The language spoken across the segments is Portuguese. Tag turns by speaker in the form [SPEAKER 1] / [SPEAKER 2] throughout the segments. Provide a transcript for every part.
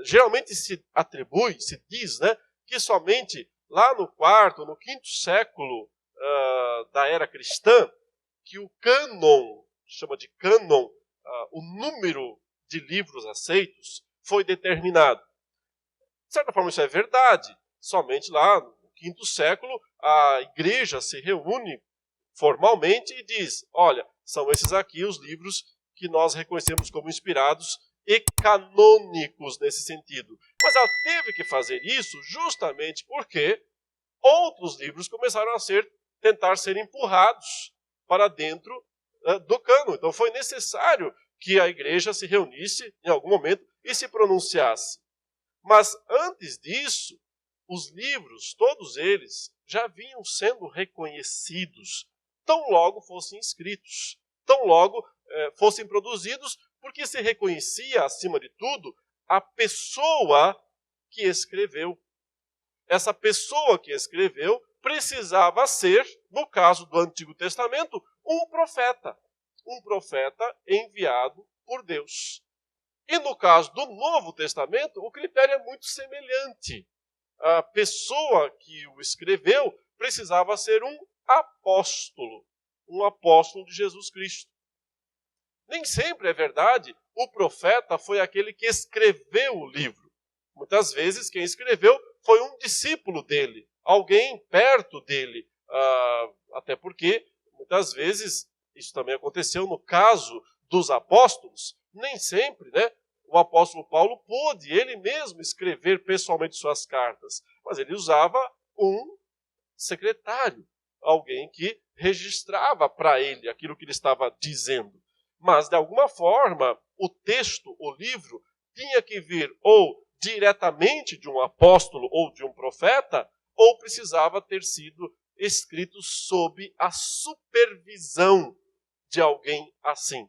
[SPEAKER 1] geralmente se atribui, se diz, né, que somente lá no quarto, no quinto século da era cristã, que o cânon, chama de cânon, o número de livros aceitos, foi determinado. De certa forma, isso é verdade. Somente lá no quinto século, a igreja se reúne formalmente e diz, olha, são esses aqui os livros que nós reconhecemos como inspirados e canônicos nesse sentido. Mas ela teve que fazer isso justamente porque outros livros começaram a tentar ser empurrados para dentro do cânon. Então foi necessário que a igreja se reunisse em algum momento e se pronunciasse. Mas antes disso, os livros, todos eles, já vinham sendo reconhecidos, tão logo fossem escritos, tão logo fossem produzidos, porque se reconhecia, acima de tudo, a pessoa que escreveu. Essa pessoa que escreveu precisava ser, no caso do Antigo Testamento, um profeta enviado por Deus. E no caso do Novo Testamento, o critério é muito semelhante. A pessoa que o escreveu precisava ser um apóstolo de Jesus Cristo. Nem sempre é verdade, o profeta foi aquele que escreveu o livro. Muitas vezes quem escreveu foi um discípulo dele, alguém perto dele. Até porque, muitas vezes, isso também aconteceu no caso dos apóstolos, nem sempre, né? O apóstolo Paulo pôde ele mesmo escrever pessoalmente suas cartas, mas ele usava um secretário, alguém que registrava para ele aquilo que ele estava dizendo. Mas, de alguma forma, o texto, o livro, tinha que vir ou diretamente de um apóstolo ou de um profeta, ou precisava ter sido escrito sob a supervisão de alguém assim.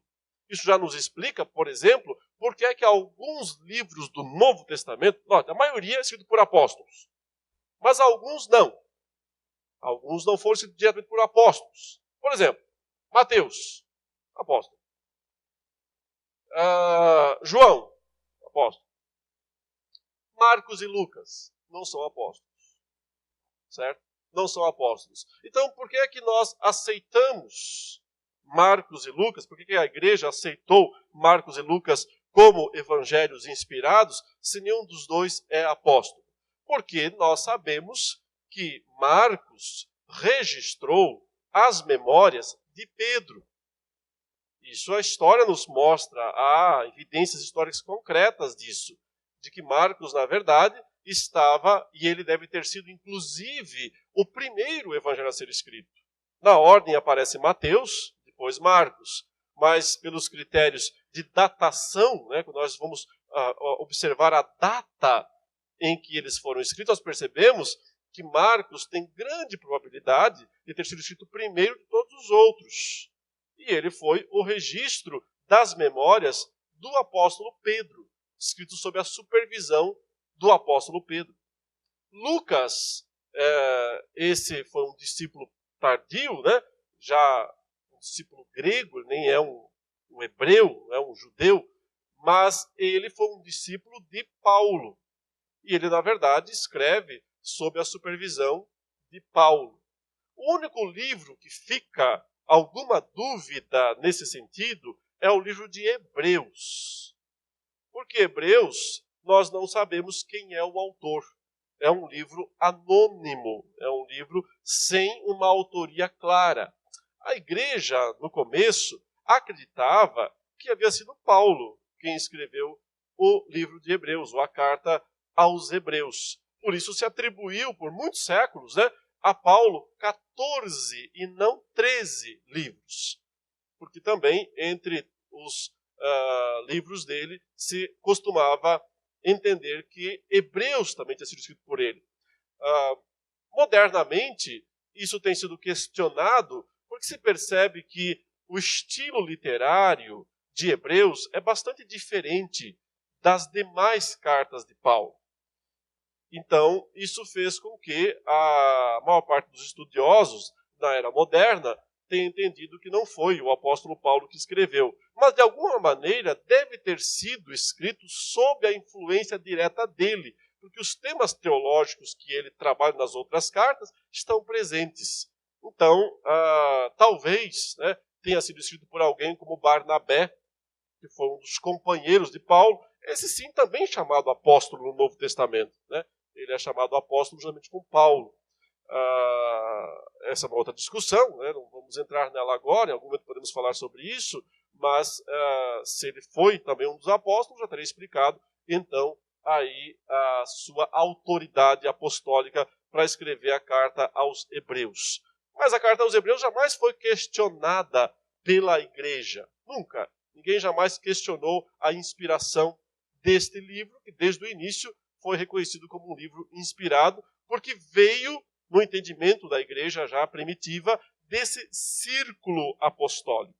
[SPEAKER 1] Isso já nos explica, por exemplo, por que é que alguns livros do Novo Testamento, a maioria é escrito por apóstolos, mas alguns não. Alguns não foram escritos diretamente por apóstolos. Por exemplo, Mateus, apóstolo. João, apóstolo. Marcos e Lucas não são apóstolos. Certo? Não são apóstolos. Então, por que é que nós aceitamos Marcos e Lucas? Por que a igreja aceitou Marcos e Lucas como evangelhos inspirados, se nenhum dos dois é apóstolo? Porque nós sabemos que Marcos registrou as memórias de Pedro. Isso a história nos mostra, há evidências históricas concretas disso, de que Marcos, na verdade, estava, e ele deve ter sido, inclusive, o primeiro evangelho a ser escrito. Na ordem aparece Mateus, depois Marcos, mas pelos critérios de datação, né, quando nós vamos observar a data em que eles foram escritos, nós percebemos que Marcos tem grande probabilidade de ter sido escrito primeiro de todos os outros. E ele foi o registro das memórias do apóstolo Pedro, escrito sob a supervisão do apóstolo Pedro. Lucas, esse foi um discípulo tardio, né? Já um discípulo grego, nem é um hebreu, é um judeu, mas ele foi um discípulo de Paulo. E ele, na verdade, escreve sob a supervisão de Paulo. O único livro que fica alguma dúvida nesse sentido é o livro de Hebreus. Porque Hebreus, nós não sabemos quem é o autor. É um livro anônimo, é um livro sem uma autoria clara. A igreja, no começo, acreditava que havia sido Paulo quem escreveu o livro de Hebreus, ou a carta aos Hebreus. Por isso se atribuiu, por muitos séculos, né, a Paulo 14 e não 13 livros. Porque também, entre os livros dele, se costumava entender que Hebreus também tinha sido escrito por ele. Modernamente, isso tem sido questionado, porque se percebe que o estilo literário de Hebreus é bastante diferente das demais cartas de Paulo. Então, isso fez com que a maior parte dos estudiosos da era moderna tenha entendido que não foi o apóstolo Paulo que escreveu. Mas, de alguma maneira, deve ter sido escrito sob a influência direta dele, porque os temas teológicos que ele trabalha nas outras cartas estão presentes. Então, talvez, né, tenha sido escrito por alguém como Barnabé, que foi um dos companheiros de Paulo, esse sim também chamado apóstolo no Novo Testamento, né? Ele é chamado apóstolo justamente com Paulo. Essa é uma outra discussão, né? Não vamos entrar nela agora, em algum momento podemos falar sobre isso, mas se ele foi também um dos apóstolos, já terei explicado, então, aí a sua autoridade apostólica para escrever a carta aos Hebreus. Mas a carta aos Hebreus jamais foi questionada pela igreja, nunca. Ninguém jamais questionou a inspiração deste livro, que desde o início foi reconhecido como um livro inspirado, porque veio no entendimento da igreja já primitiva desse círculo apostólico.